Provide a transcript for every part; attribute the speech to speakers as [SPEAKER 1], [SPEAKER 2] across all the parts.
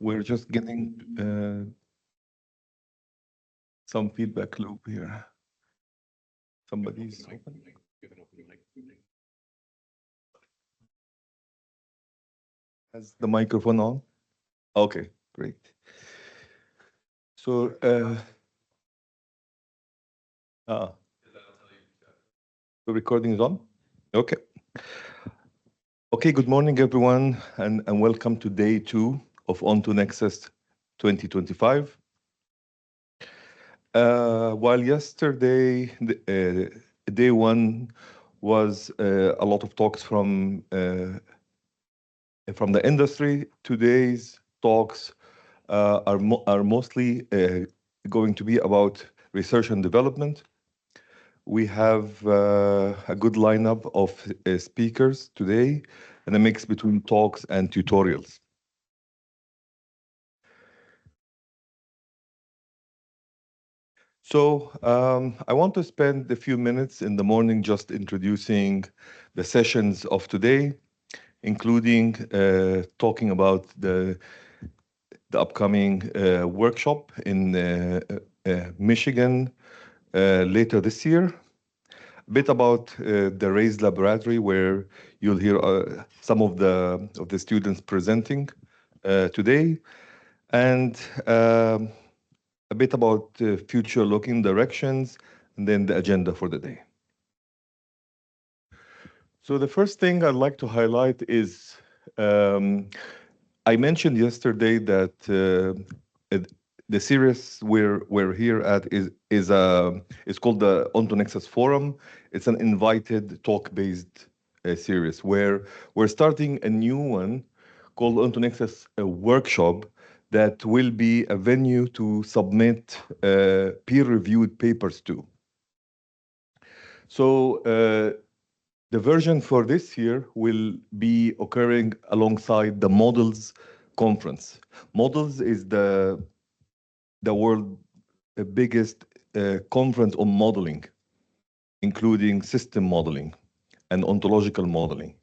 [SPEAKER 1] We're just getting some feedback loop here. Somebody's open. Has the microphone on? Okay, great. So, the recording is on? Okay. Okay, good morning, everyone, and welcome to day 2 of ontoNexus 2025. While yesterday, day 1 was a lot of talks from the industry, today's talks are mostly going to be about research and development. We have a good lineup of speakers today and a mix between talks and tutorials. So I want to spend a few minutes in the morning just introducing the sessions of today, including talking about the upcoming workshop in Michigan later this year. A bit about the RAISE laboratory, where you'll hear some of the students presenting today, and a bit about future-looking directions, and then the agenda for the day. So the first thing I'd like to highlight is I mentioned yesterday that the series we're here at is called the ontoNexus Forum. It's an invited talk-based series where we're starting a new one called ontoNexus Workshop that will be a venue to submit peer-reviewed papers to. So the version for this year will be occurring alongside the Models conference. Models is the world's biggest conference on modeling, including system modeling and ontological modeling.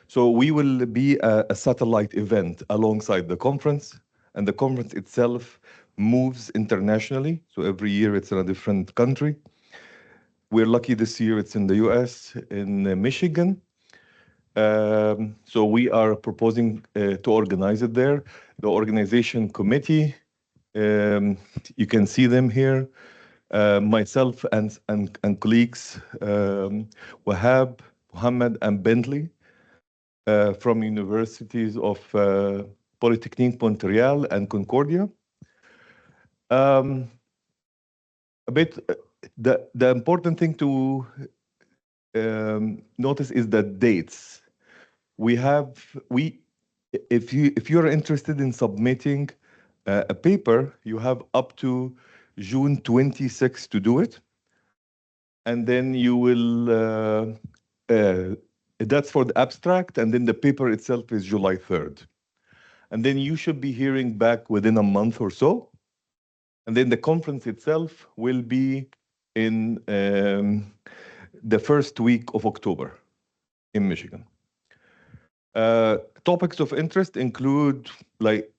[SPEAKER 1] So we will be a satellite event alongside the conference, and the conference itself moves internationally. So every year it's in a different country. We're lucky this year it's in the US, in Michigan. So we are proposing to organize it there. The organization committee, you can see them here. Myself and colleagues, Wahab, Muhammad, and Bentley from universities of Polytechnique Montreal and Concordia. A bit, the important thing to notice is the dates. If you're interested in submitting a paper, you have up to June 26 to do it. And then you will, that's for the abstract, and then the paper itself is July 3rd. And then you should be hearing back within a month or so. And then the conference itself will be in the first week of October in Michigan. Topics of interest include like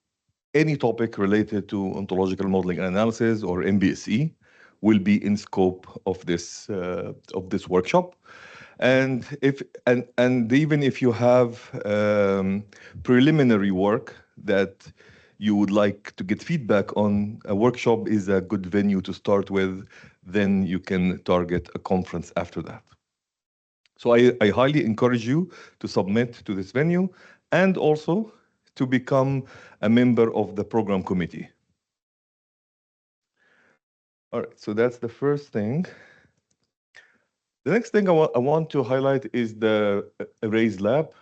[SPEAKER 1] any topic related to ontological modeling and analysis or MBSE will be in scope of this workshop. And even if you have preliminary work that you would like to get feedback on, a workshop is a good venue to start with. Then you can target a conference after that. So I highly encourage you to submit to this venue and also to become a member of the program committee. All right, so that's the first thing. The next thing I want to highlight is the RAISE lab.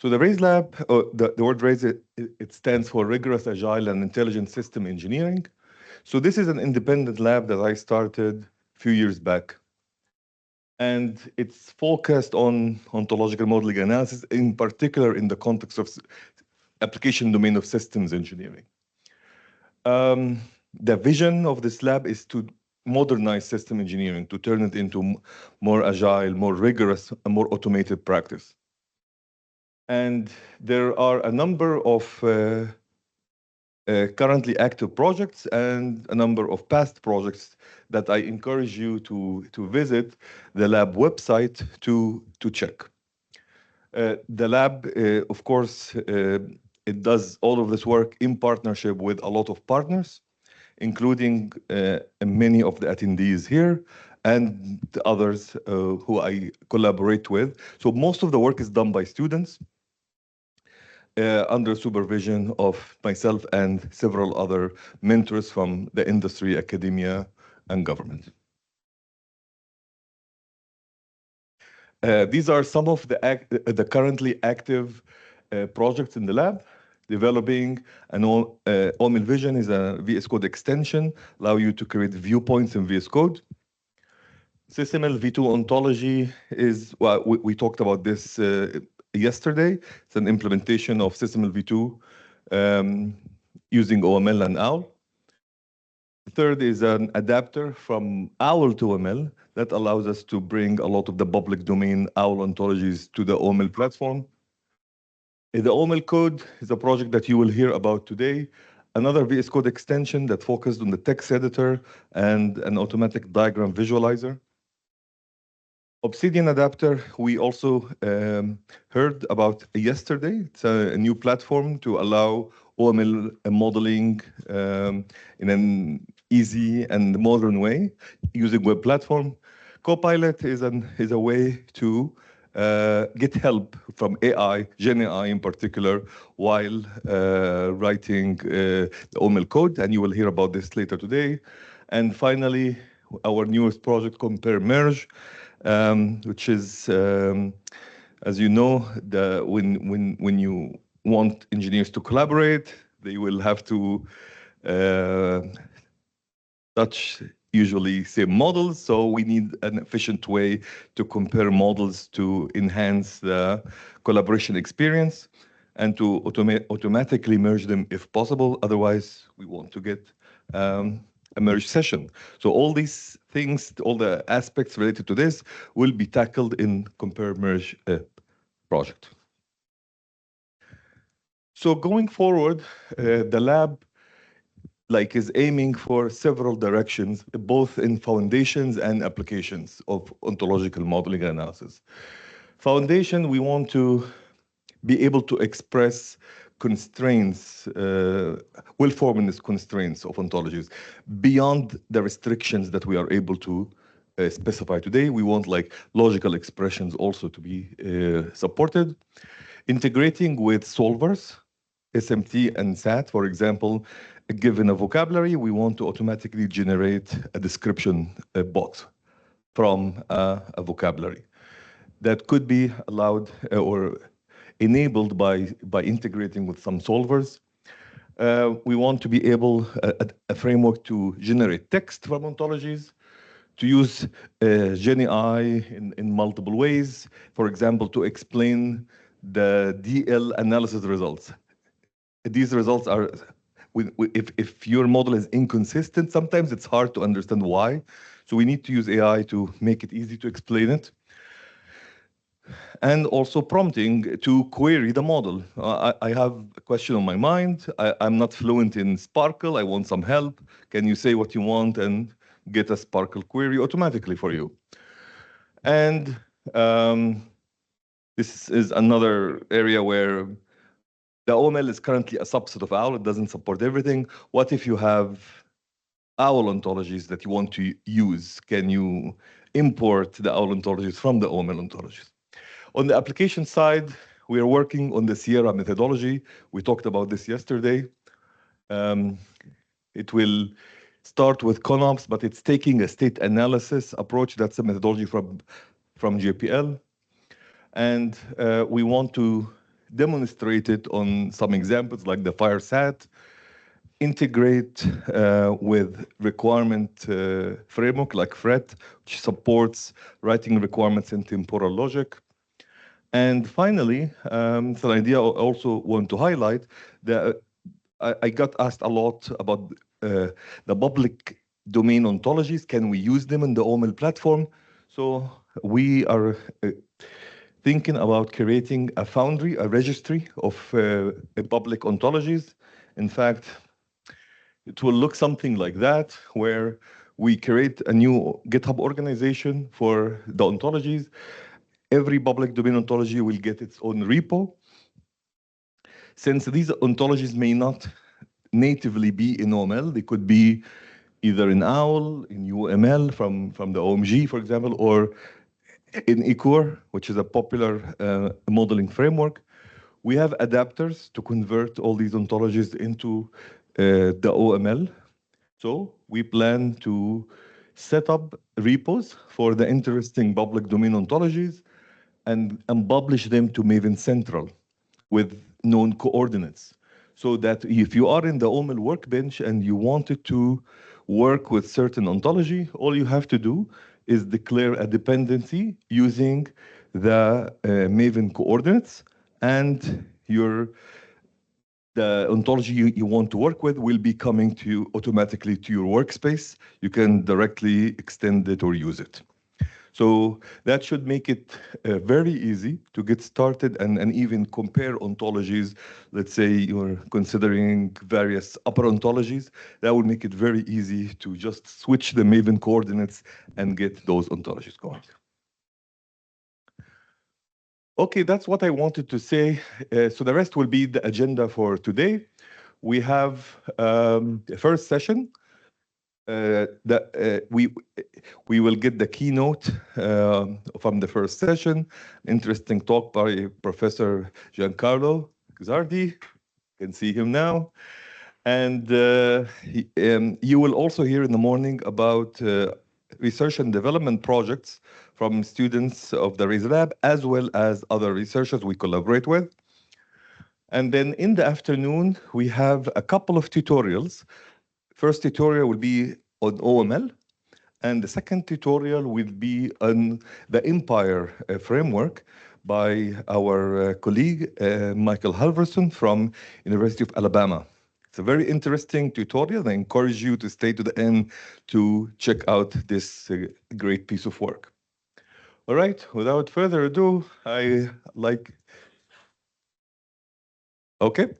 [SPEAKER 1] So the RAISE lab, the word RAISE, it stands for Rigorous, Agile, and Intelligent System Engineering. So this is an independent lab that I started a few years back. And it's focused on ontological modeling analysis, in particular in the context of application domain of systems engineering. The vision of this lab is to modernize system engineering, to turn it into more agile, more rigorous, and more automated practice. And there are a number of currently active projects and a number of past projects that I encourage you to visit the lab website to check. The lab, of course, it does all of this work in partnership with a lot of partners, including many of the attendees here and the others who I collaborate with. So most of the work is done by students under supervision of myself and several other mentors from the industry, academia, and government. These are some of the currently active projects in the lab. Developing an OML Vision is a VS Code extension, allow you to create viewpoints in VS Code. SysML v2 ontology is, well, we talked about this yesterday. It's an implementation of SysML v2 using OML and OWL. The third is an adapter from OWL to OML that allows us to bring a lot of the public domain OWL ontologies to the OML platform. The OML code is a project that you will hear about today. Another VS Code extension that focused on the text editor and an automatic diagram visualizer. Obsidian adapter, we also heard about yesterday. It's a new platform to allow OML modeling in an easy and modern way using web platform. Copilot is a way to get help from AI, Gen AI in particular, while writing the OML code, and you will hear about this later today. And finally, our newest project, Compare Merge, which is, as you know, when you want engineers to collaborate, they will have to touch usually same models. So we need an efficient way to compare models to enhance the collaboration experience and to automatically merge them if possible. Otherwise, we want to get a merge session. So all these things, all the aspects related to this will be tackled in Compare Merge project. So going forward, the lab is aiming for several directions, both in foundations and applications of ontological modeling and analysis. Foundation, we want to be able to express constraints, well-formed constraints of ontologies beyond the restrictions that we are able to specify today. We want logical expressions also to be supported. Integrating with solvers, SMT and SAT, for example, given a vocabulary, we want to automatically generate a description box from a vocabulary that could be allowed or enabled by integrating with some solvers. We want to be able, a framework to generate text from ontologies, to use Gen AI in multiple ways, for example, to explain the DL analysis results. These results are, if your model is inconsistent, sometimes it's hard to understand why. So we need to use AI to make it easy to explain it. And also prompting to query the model. I have a question on my mind. I'm not fluent in Sparkle. I want some help. Can you say what you want and get a Sparkle query automatically for you? And this is another area where the OML is currently a subset of OWL. It doesn't support everything. What if you have OWL ontologies that you want to use? Can you import the OWL ontologies from the OML ontologies? On the application side, we are working on the Sierra methodology. We talked about this yesterday. It will start with ConOps, but it's taking a state analysis approach. That's a methodology from JPL. And we want to demonstrate it on some examples like the FireSat, integrate with requirement framework like FRET, which supports writing requirements in temporal logic. And finally, it's an idea I also want to highlight that I got asked a lot about the public domain ontologies. Can we use them in the OML platform? So we are thinking about creating a foundry, a registry of public ontologies. In fact, It will look something like that, where we create a new GitHub organization for the ontologies. Every public domain ontology will get its own repo. Since these ontologies may not natively be in OML, they could be either in OWL, in UML from the OMG, for example, or in Ecor, which is a popular modeling framework. We have adapters to convert all these ontologies into the OML. So we plan to set up repos for the interesting public domain ontologies and publish them to Maven Central with known coordinates. So that if you are in the OML workbench and you wanted to work with certain ontology, all you have to do is declare a dependency using the Maven coordinates, and the ontology you want to work with will be coming to you automatically to your workspace. You can directly extend it or use it. So that should make it very easy to get started and even compare ontologies. Let's say you're considering various upper ontologies. That would make it very easy to just switch the Maven coordinates and get those ontologies going. Okay, that's what I wanted to say. So the rest will be the agenda for today. We have the first session. We will get the keynote from the first session. Interesting talk by Professor Giancarlo Guzzardi. You can see him now. And you will also hear in the morning about research and development projects from students of the RAISE Lab, as well as other researchers we collaborate with. And then in the afternoon, we have a couple of tutorials. First tutorial will be on OML, and the second tutorial will be on the Empire framework by our colleague, Michael Halverson from University of Alabama. It's a very interesting tutorial. I encourage you to stay to the end to check out this great piece of work. All right, without further ado, okay.